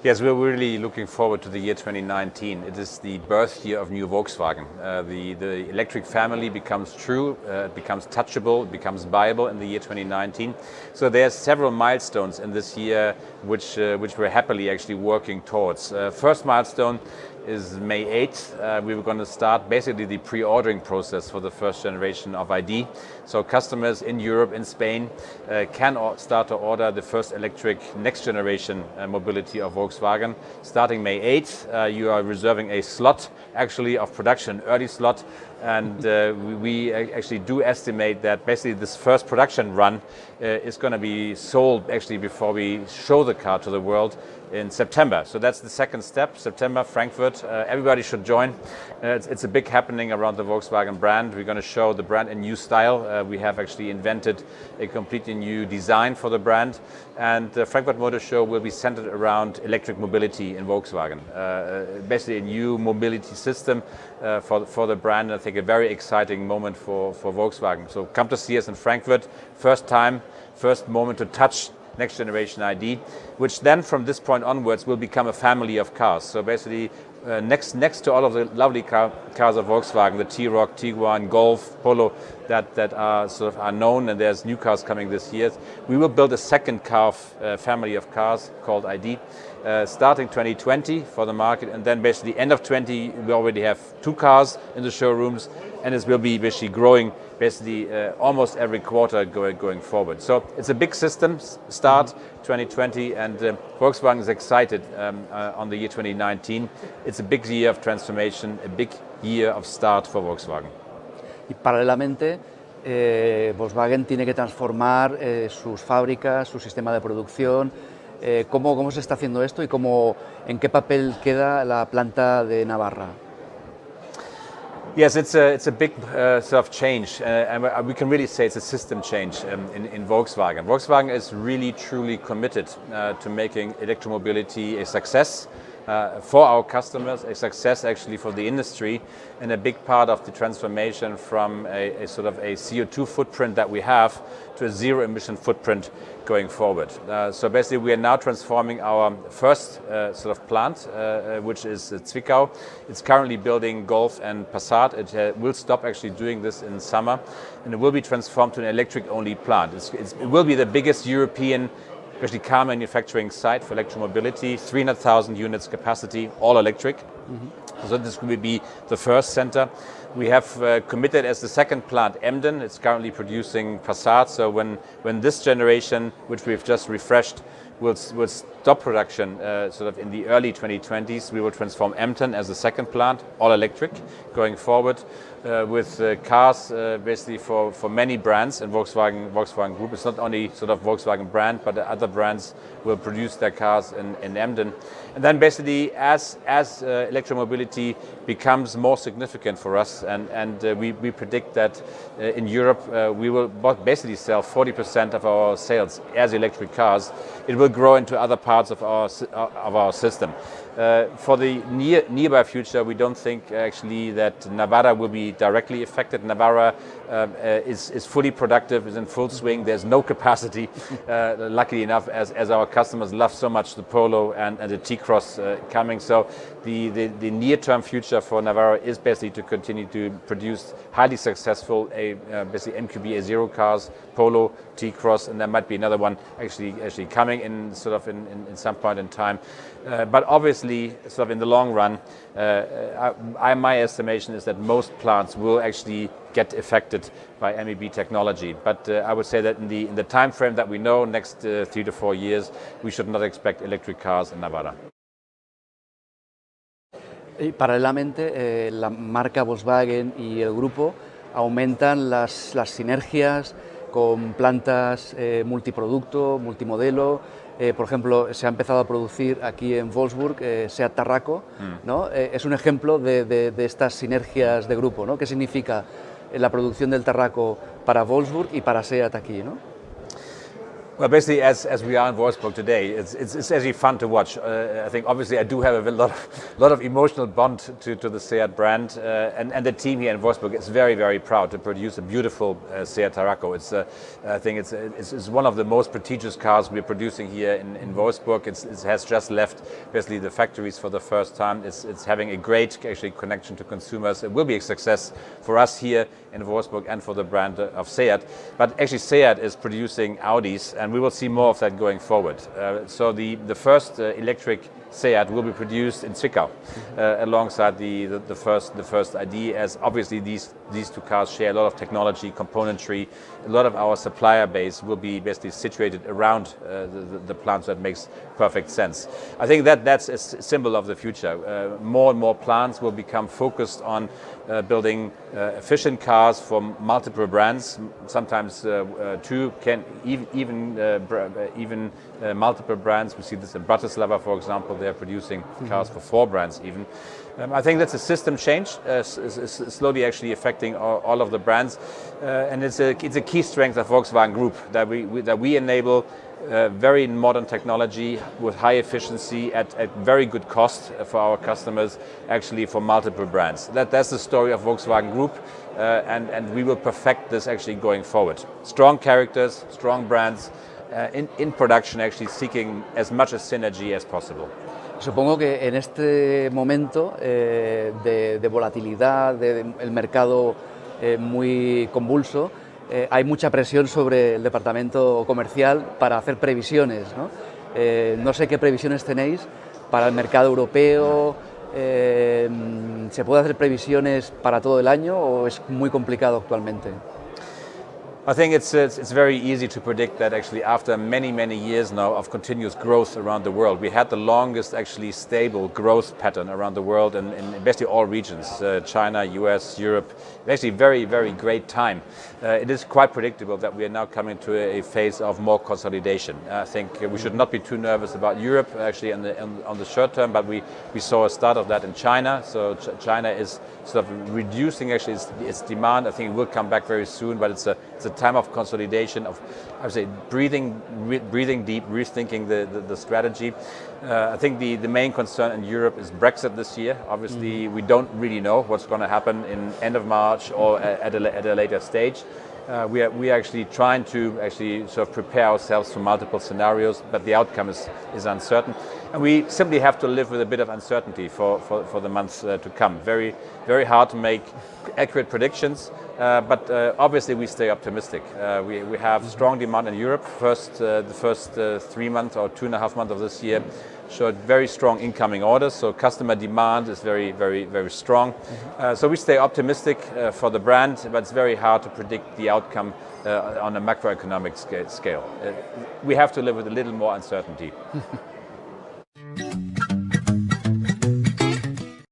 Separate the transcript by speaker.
Speaker 1: Yes, we're really looking forward to the year 2019. It is the birth year of new Volkswagen. The electric family becomes true, it becomes touchable, it becomes viable in the year 2019. So there's several milestones in this year which we're happily actually working towards. First milestone is May 8th. We were going to start basically the pre-ordering process for the first generation of ID. So customers in Europe, in Spain, can start to order the first electric next generation mobility of Volkswagen. Starting May 8th, you are reserving a slot actually of production, early slot. And we actually do estimate that basically this first production run is going to be sold actually before we show the car to the world in September. So that's the second step, September, Frankfurt. Everybody should join. It's a big happening around the Volkswagen brand. We're going to show the brand a new style. We have actually invented a completely new design for the brand. And the Frankfurt Motor Show will be centered around electric mobility in Volkswagen. Basically a new mobility system for the brand. I think a very exciting moment for Volkswagen. So come to see us in Frankfurt. First time, first moment to touch next generation ID, which then from this point onwards will become a family of cars. So basically next to all of the lovely cars of Volkswagen, the T-Roc, Tiguan, Golf, Polo, that are sort of are known, and there's new cars coming this year. We will build a second car family of cars called ID, starting 2020 for the market, and then basically end of 20 we already have two cars in the showrooms, and it will be basically growing basically almost every quarter going forward. So it's a big system start 2020, and Volkswagen is excited on the year 2019. It's a big year of transformation, a big year of start for Volkswagen.
Speaker 2: Y paralelamente, Volkswagen tiene que transformar sus fábricas, su sistema de producción. ¿Cómo se está haciendo esto y en qué papel queda la planta de Navarra?
Speaker 1: Yes, it's a big sort of change, and we can really say it's a system change in Volkswagen. Volkswagen is really truly committed to making electromobility a success for our customers, a success actually for the industry, and a big part of the transformation from a sort of a CO2 footprint that we have to a zero emission footprint going forward. So basically we are now transforming our first sort of plant, which is Zwickau. It's currently building Golf and Passat. It will stop actually doing this in summer, and it will be transformed to an electric only plant. It will be the biggest European especially car manufacturing site for electromobility, 300,000 units capacity, all electric. Mm-hmm. So this will be the first center. We have committed as the second plant Emden. It's currently producing Passat. So when this generation, which we've just refreshed, will stop production sort of in the early 2020s, we will transform Emden as the second plant, all electric, going forward with cars basically for many brands in Volkswagen Group. It's not only sort of Volkswagen brand, but the other brands will produce their cars in Emden. And then basically as electromobility becomes more significant for us, and we predict that in Europe we will basically sell 40% of our sales as electric cars. It will grow into other parts of our system. For the nearby future, we don't think actually that Navarra will be directly affected. Navarra is fully productive, is in full swing. There's no capacity, luckily enough, as our customers love so much the Polo and the T-Cross coming. So the near-term future for Navarra is basically to continue to produce highly successful basically MQB A0 cars, Polo, T-Cross, and there might be another one actually coming in sort of in some point in time. But obviously, sort of in the long run, my estimation is that most plants will actually get affected by MEB technology. But I would say that in the time frame that we know, next 3 to 4 years, we should not expect electric cars in Navarra.
Speaker 2: Y paralelamente, la marca Volkswagen y el grupo aumentan las sinergias con plantas multiproducto, multimodelo. Por ejemplo, se ha empezado a producir aquí en Wolfsburg SEAT Tarraco, ¿no? Es un ejemplo de estas sinergias de grupo, ¿no? ¿Qué significa la producción del Tarraco para Wolfsburg y para SEAT aquí, ¿no?
Speaker 1: Well, basically, as we are in Wolfsburg today, it's actually fun to watch. I think obviously I do have a lot of emotional bond to the Seat brand, and the team here in Wolfsburg is very, very proud to produce a beautiful Seat Tarraco. I think it's one of the most prestigious cars we're producing here in Wolfsburg. It has just left basically the factories for the first time. It's having a great actually connection to consumers. It will be a success for us here in Wolfsburg and for the brand of Seat. But actually Seat is producing Audis, and we will see more of that going forward. So the first electric Seat will be produced in Zwickau alongside the first ID, as obviously these two cars share a lot of technology, componentry. A lot of our supplier base will be basically situated around the plants. That makes perfect sense. I think that's a symbol of the future. More and more plants will become focused on building efficient cars for multiple brands, sometimes two, can even multiple brands. We see this in Bratislava, for example. They're producing cars for 4 brands even. I think that's a system change, slowly actually affecting all of the brands, and it's a key strength of Volkswagen Group that we enable very modern technology with high efficiency at very good cost for our customers, actually for multiple brands. That's the story of Volkswagen Group, and we will perfect this actually going forward. Strong characters, strong brands, in production, actually seeking as much as synergy as possible.
Speaker 2: Supongo que en este momento de volatilidad, el mercado muy convulso, hay mucha presión sobre el departamento comercial para hacer previsiones, ¿no? No sé qué previsiones tenéis para el mercado europeo. ¿Se puede hacer previsiones para todo el año o es muy complicado actualmente?
Speaker 1: I think it's very easy to predict that actually after many years now of continuous growth around the world, we had the longest actually stable growth pattern around the world in basically all regions, China, US, Europe, actually very great time. It is quite predictable that we are now coming to a phase of more consolidation. I think we should not be too nervous about Europe actually on the short term, but we saw a start of that in China. So China is sort of reducing actually its demand. I think it will come back very soon, but it's a time of consolidation, of I would say breathing deep, rethinking the strategy. I think the main concern in Europe is Brexit this year. Obviously, we don't really know what's going to happen in end of March or at a later stage. We are actually trying to actually sort of prepare ourselves for multiple scenarios, but the outcome is uncertain, and we simply have to live with a bit of uncertainty for the months to come. Very hard to make accurate predictions, but obviously we stay optimistic. We have strong demand in Europe. The first 3 months or 2.5 months of this year showed very strong incoming orders, so customer demand is very strong. So we stay optimistic for the brand, but it's very hard to predict the outcome on a macroeconomic scale. We have to live with a little more uncertainty.